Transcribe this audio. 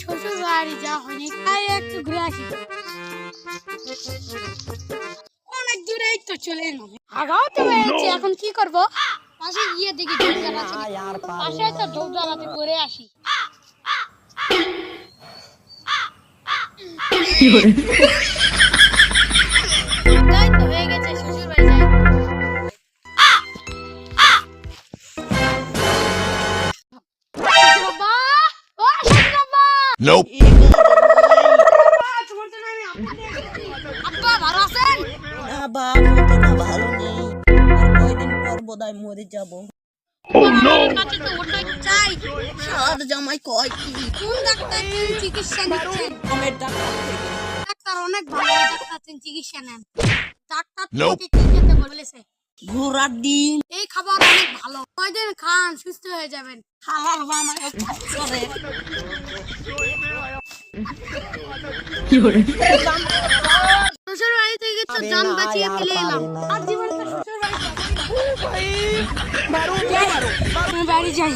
শ্বশুর বাড়ি যাওয়া হয়নি, তাই একটু ঘুরে আসি। অনেক দূরেই তো চলে এলাম, আগাও তো হয়েছে, এখন কি করবো? পাশে গিয়ে দেখি পাশে তো দৌড়ালাতে করে আসি। তাই তো হয়ে গেছে, শ্বশুর বাড়ি যাই। বাবা, ও শ্বশুর বাবা। Nope. আব্বা ভালো আছেন? না বাপ, অতটা ভালো নেই। আর কয়দিন পর বোধহয় মরে যাব। কাছে তো ওটাই চাই। আর জামাই কয় কি? কোন ডাক্তার চিকিৎসা নিচ্ছেন? কমের ডাক্তার থেকে। ডাক্তার অনেক ভালো ডাক্তার, চিকিৎসা নেন। Doctor Nope. তোমাকে কি খেতে বলেছে? ঘোড়ার ডিম। এই খাবার অনেক ভালো, কয়দিন খান সুস্থ হয়ে যাবেন। হালাল বানায় করে। শ্বশুর বাড়ি থেকে তো জান বাঁচিয়ে ফেলে এলাম, আর জীবনে তো শ্বশুর বাড়ি যাবো। বাড়ি যাই।